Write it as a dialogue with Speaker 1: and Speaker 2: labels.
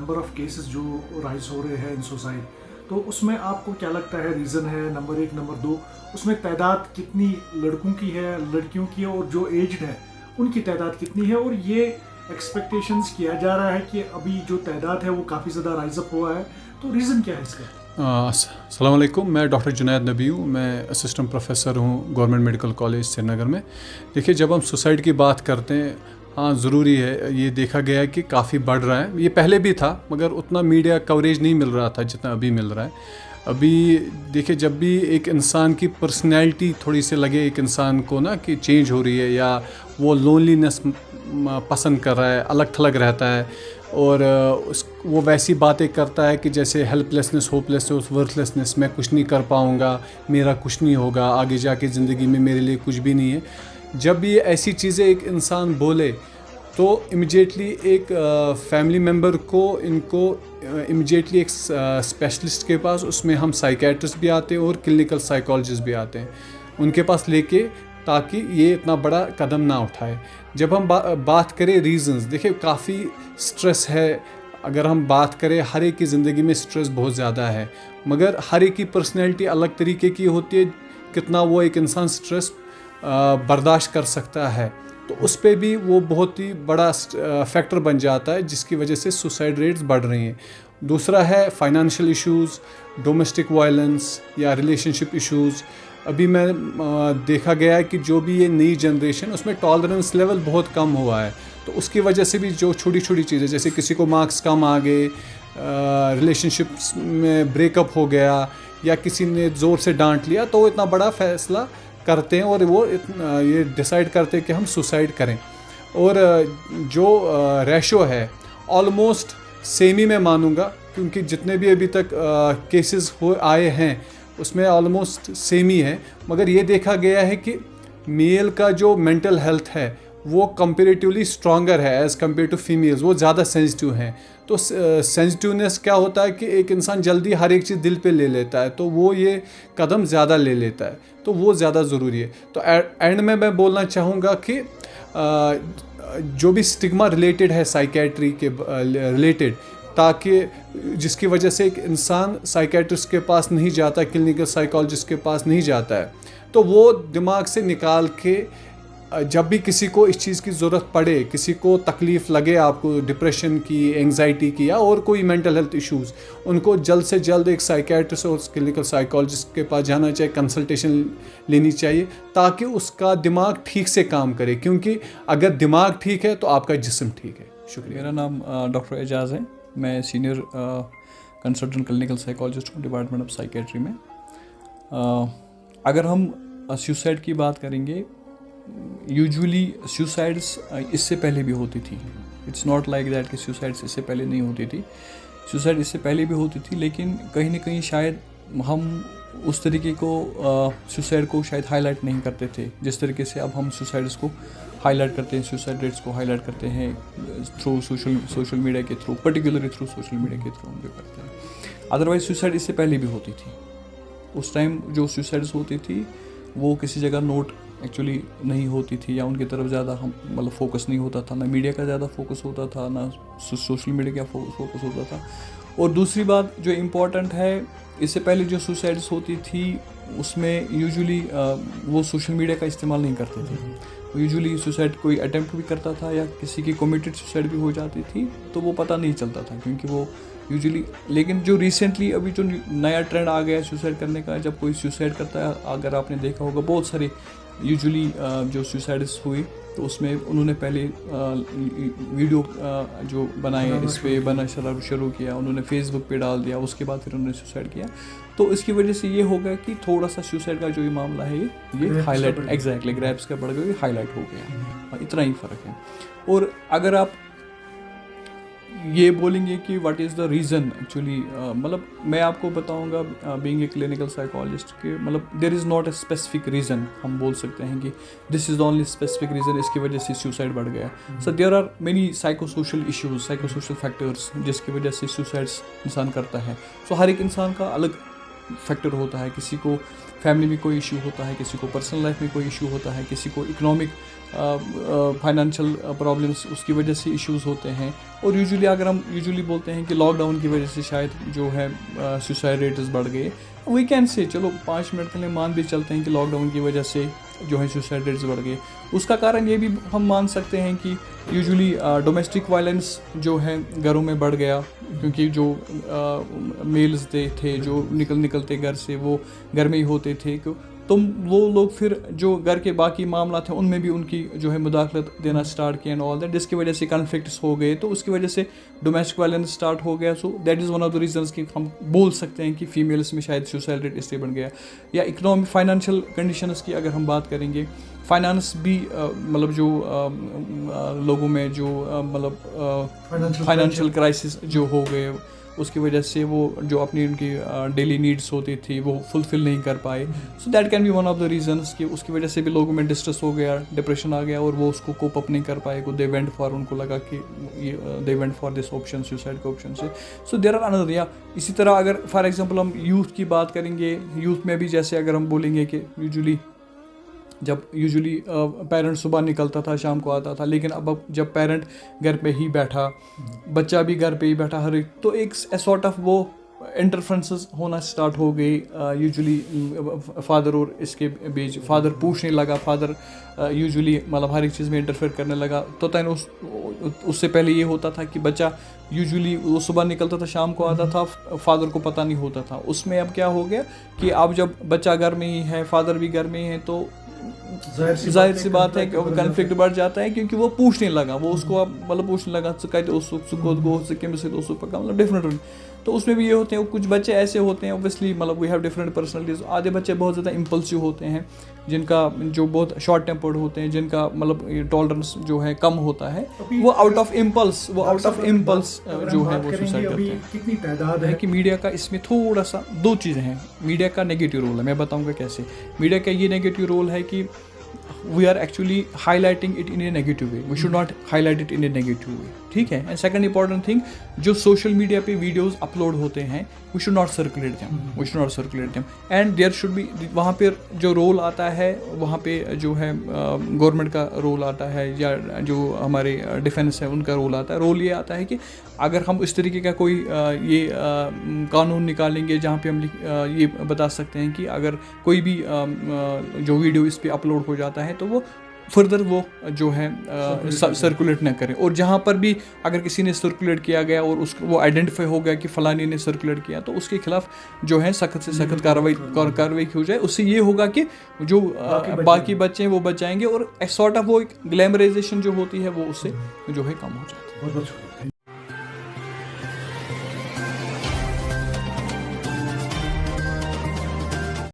Speaker 1: Number of cases जो rise हो रहे हैं इन सोसाइटी, तो उसमें आपको क्या लगता है रीज़न है? नंबर एक, नंबर दो, उसमें तादाद कितनी लड़कों की है, लड़कियों की है, और जो एज्ड है उनकी तादाद कितनी है? और ये एक्सपेक्टेशंस किया जा रहा है कि अभी जो तादाद है वो काफ़ी ज़्यादा राइज अप हुआ है, तो रीज़न क्या है इसका?
Speaker 2: अस्सलाम वालेकुम, मैं डॉक्टर जुनैद नबी हूँ। मैं असिस्टेंट प्रोफेसर हूँ गवर्नमेंट मेडिकल कॉलेज श्रीनगर में। देखिए, जब हम सुसाइड की बात करते हैं, हाँ ज़रूरी है, ये देखा गया है कि काफ़ी बढ़ रहा है। ये पहले भी था मगर उतना मीडिया कवरेज नहीं मिल रहा था जितना अभी मिल रहा है। अभी देखिए, जब भी एक इंसान की पर्सनैलिटी थोड़ी सी लगे एक इंसान को ना कि चेंज हो रही है, या वो लोनलीनेस पसंद कर रहा है, अलग थलग रहता है, और वो वैसी बातें करता है कि जैसे हेल्पलेसनेस, होपलेसनेस, वर्थलेसनेस, मैं कुछ नहीं कर पाऊँगा, मेरा कुछ नहीं होगा, आगे जाके ज़िंदगी में मेरे लिए कुछ भी नहीं है। जब ये ऐसी चीज़ें एक इंसान बोले तो इमिडिएटली एक फैमिली मेम्बर को, इनको इमिडिएटली एक स्पेशलिस्ट के पास, उसमें हम साइकेट्रिस्ट भी आते हैं और क्लिनिकल साइकोलॉजिस्ट भी आते हैं, उनके पास लेके, ताकि ये इतना बड़ा कदम ना उठाए। जब हम बात करें रीज़न्स, देखिए काफ़ी स्ट्रेस है। अगर हम बात करें, हर एक की ज़िंदगी में स्ट्रेस बहुत ज़्यादा है, मगर हर एक की पर्सनैलिटी अलग तरीके की होती है, कितना वो एक इंसान स्ट्रेस बर्दाश्त कर सकता है, तो उस पे भी वो बहुत ही बड़ा फैक्टर बन जाता है, जिसकी वजह से सुसाइड रेट्स बढ़ रही हैं। दूसरा है फाइनेंशियल इश्यूज़, डोमेस्टिक वायलेंस या रिलेशनशिप इश्यूज़। अभी मैं देखा गया है कि जो भी ये नई जनरेशन, उसमें टॉलरेंस लेवल बहुत कम हुआ है, तो उसकी वजह से भी जो छोटी छोटी चीज़ें, जैसे किसी को मार्क्स कम आ गए, रिलेशनशिप्स में ब्रेकअप हो गया, या किसी ने ज़ोर से डांट लिया, तो इतना बड़ा फैसला करते हैं और वो ये डिसाइड करते हैं कि हम सुसाइड करें। और जो रेशो है ऑलमोस्ट सेम ही मैं मानूंगा, क्योंकि जितने भी अभी तक केसेस आए हैं उसमें ऑलमोस्ट सेम ही है। मगर ये देखा गया है कि मेल का जो मेंटल हेल्थ है वो कंपेरेटिवली स्ट्रॉन्गर है एज़ कम्पेयर टू फीमेल्स, वो ज़्यादा सेंसिटिव हैं। तो सेंसिटिवनेस क्या होता है कि एक इंसान जल्दी हर एक चीज़ दिल पे ले लेता है, तो वो ये कदम ज़्यादा ले लेता है, तो वो ज़्यादा ज़रूरी है। तो एंड में मैं बोलना चाहूँगा कि जो भी स्टिग्मा रिलेटेड है साइकेट्री के रिलेटेड, ताकि जिसकी वजह से एक इंसान साइकेट्रिस्ट के पास नहीं जाता, क्लिनिकल साइकोलॉजिस्ट के पास नहीं जाता है, तो वो दिमाग से निकाल के जब भी किसी को इस चीज़ की ज़रूरत पड़े, किसी को तकलीफ़ लगे, आपको डिप्रेशन की, एंग्जाइटी की, या और कोई मेंटल हेल्थ इश्यूज़, उनको जल्द से जल्द एक साइकेट्रिस्ट और क्लिनिकल साइकोलॉजिस्ट के पास जाना चाहिए, कंसल्टेशन लेनी चाहिए, ताकि उसका दिमाग ठीक से काम करे। क्योंकि अगर दिमाग ठीक है तो आपका जिस्म ठीक है। शुक्रिया।
Speaker 3: मेरा नाम डॉक्टर एजाज़ है। मैं सीनियर कंसल्टेंट क्लिनिकल साइकोलॉजिस्ट हूँ डिपार्टमेंट ऑफ साइकेट्री में। अगर हम सुसाइड की बात करेंगे, यूजुअली सुसाइड्स इससे पहले भी होती थी। इट्स नॉट लाइक दैट कि सुसाइड्स इससे पहले नहीं होती थी। सुसाइड इससे पहले भी होती थी, लेकिन कहीं ना कहीं शायद हम उस तरीके को सुसाइड को शायद हाईलाइट नहीं करते थे, जिस तरीके से अब हम सुसाइड्स को हाईलाइट करते हैं, सुसाइड रेट्स को हाईलाइट करते हैं थ्रू सोशल मीडिया के through, particularly through social media के थ्रू हम जो करते हैं। अदरवाइज सुसाइड इससे पहले भी होती थी। उस टाइम जो सुसाइड्स होती थी वो किसी जगह नोट एक्चुअली नहीं होती थी, या उनकी तरफ ज़्यादा हम मतलब फोकस नहीं होता था, ना मीडिया का ज़्यादा फोकस होता था, ना सोशल मीडिया का फोकस होता था। और दूसरी बात जो इम्पॉर्टेंट है, इससे पहले जो सुसाइड्स होती थी उसमें यूजुअली वो सोशल मीडिया का इस्तेमाल नहीं करते थे। यूजुअली सुसाइड कोई अटेम्प्ट भी करता था या किसी की कमिटेड सुसाइड भी हो जाती थी तो वो पता नहीं चलता था, क्योंकि वो यूजुअली। लेकिन जो रिसेंटली अभी जो नया ट्रेंड आ गया है सुसाइड करने का, जब कोई सुसाइड करता है, अगर आपने देखा होगा बहुत सारे यूजुअली जो सुसाइड्स हुई तो उसमें उन्होंने पहले वीडियो जो बनाए, इस पर बना शुरू किया, उन्होंने फेसबुक पे डाल दिया, उसके बाद फिर उन्होंने सुसाइड किया। तो इसकी वजह से ये हो गया कि थोड़ा सा सुसाइड का जो ये मामला है ये हाईलाइट, एग्जैक्टली ग्रैब्स का बढ़ गया, हाईलाइट हो गया। इतना ही फ़र्क है। और अगर आप ये बोलेंगे कि what is the reason actually, मतलब मैं आपको बताऊंगा बीइंग ए क्लिनिकल साइकोलॉजिस्ट के, मतलब there is not a specific reason हम बोल सकते हैं कि this is the only specific reason इसकी वजह से सुसाइड बढ़ गया। So there are many psychosocial issues, psychosocial factors जिसकी वजह से सुसाइड्स इंसान करता है। सो हर एक इंसान का अलग फैक्टर होता है। किसी को फैमिली में कोई इशू होता है, किसी को पर्सनल लाइफ में कोई इशू होता है, किसी को इकोनॉमिक फाइनेंशियल प्रॉब्लम्स उसकी वजह से इश्यूज़ होते हैं। और यूजुअली अगर हम बोलते हैं कि लॉकडाउन की वजह से शायद जो है सुसाइड रेट्स बढ़ गए, वी कैन से चलो 5 मिनट के लिए मान भी चलते हैं कि लॉकडाउन की वजह से जो है सुसाइड रेट्स बढ़ गए। उसका कारण ये भी हम मान सकते हैं कि यूजुअली डोमेस्टिक वायलेंस जो है घरों में बढ़ गया, क्योंकि जो मेल्स थे जो निकलते घर से वो घर में ही होते थे, तो वो लोग फिर जो घर के बाकी मामला थे उनमें भी उनकी जो है मुदाखलत देना स्टार्ट किया एंड ऑल दैट, जिसकी वजह से कॉन्फ्लिक्ट्स हो गए, तो उसकी वजह से डोमेस्टिक वायलेंस स्टार्ट हो गया। So that is one of the reasons कि हम बोल सकते हैं कि फीमेल्स में शायद सुसाइड रेट इसलिए बढ़ गया। या इकोनॉमिक फाइनेंशियल कंडीशंस की अगर हम बात करेंगे, फाइनेंस भी मतलब जो लोगों में जो मतलब फाइनेंशियल क्राइसिस जो हो गए, उसकी वजह से वो जो अपनी उनकी डेली नीड्स होती थी वो फुलफ़िल नहीं कर पाए। So that can be one of the reasons कि उसकी वजह से भी लोगों में डिस्ट्रेस हो गया, डिप्रेशन आ गया और वो उसको कोप अप नहीं कर पाए। दे वेंट फॉर, उनको लगा कि they went for this option, suicide के ऑप्शन से। So there are another. या इसी तरह अगर फॉर एग्जांपल हम यूथ की बात करेंगे, यूथ में भी जैसे अगर हम बोलेंगे कि यूजुअली पेरेंट्स सुबह निकलता था, शाम को आता था, लेकिन अब जब पेरेंट घर पे ही बैठा, बच्चा भी घर पे ही बैठा, हर एक, तो एक सॉर्ट ऑफ वो इंटरफ्रेंसेस होना स्टार्ट हो गई यूजुअली फादर और इसके बीच। फादर पूछने लगा, फादर यूजुअली मतलब हर एक चीज़ में इंटरफेयर करने लगा। तो तैन उससे पहले ये होता था कि बच्चा यूजुअली वो सुबह निकलता था, शाम को आता था, फादर को पता नहीं होता था। उसमें अब क्या हो गया कि अब जब बच्चा घर में ही है, फादर भी घर में ही है, तो जाहिर सी बात है कि कॉन्फ्लिक्ट बढ़ जाता है, क्योंकि वो पूछने लगा, वो उसको अब मतलब पूछने लगा मतलब डिफरेंट। तो उसमें भी ये होते हैं, कुछ बच्चे ऐसे होते हैं ऑब्वियसली, मतलब वी हैव डिफरेंट पर्सनैलिटीज। आधे बच्चे बहुत ज़्यादा इम्पल्सिव होते हैं, जिनका जो बहुत शॉर्ट टेम्पर्ड होते हैं, जिनका मतलब टॉलरेंस जो है कम होता है, वो आउट ऑफ इम्पल्स जो है वो सुसाइड करते हैं।
Speaker 1: कितनी तादाद है
Speaker 3: कि मीडिया का इसमें थोड़ा सा 2 चीज़ें हैं। मीडिया का नेगेटिव रोल है, मैं बताऊंगा कैसे। मीडिया का ये नेगेटिव रोल है कि we are actually highlighting it in a negative way, we should not highlight it in a negative way, ठीक है। एंड सेकंड इंपॉर्टेंट थिंग, जो सोशल मीडिया पे वीडियोस अपलोड होते हैं, we should not circulate them, and there should be, वहाँ पे जो role आता है, वहाँ पे जो है गवर्नमेंट का रोल आता है, या जो हमारे डिफेंस है उनका रोल आता है। रोल ये आता है कि अगर हम इस तरीके का कोई ये कानून निकालेंगे जहाँ पे हम ये बता सकते हैं कि अगर कोई भी जो वीडियो इस पर अपलोड हो जाता है तो वो फर्दर वो जो है सर्कुलेट ना करें। और जहाँ पर भी अगर किसी ने सर्कुलेट किया गया और वो आइडेंटिफाई हो गया कि फलानी ने सर्कुलेट किया, तो उसके खिलाफ जो है सख्त से सख्त कार्रवाई की जाए। उससे ये होगा कि जो बाकी बच्चे हैं वो बच जाएंगे, और सॉर्ट ऑफ वो एक ग्लैमराइजेशन जो होती है वो उससे जो है कम हो जाती है।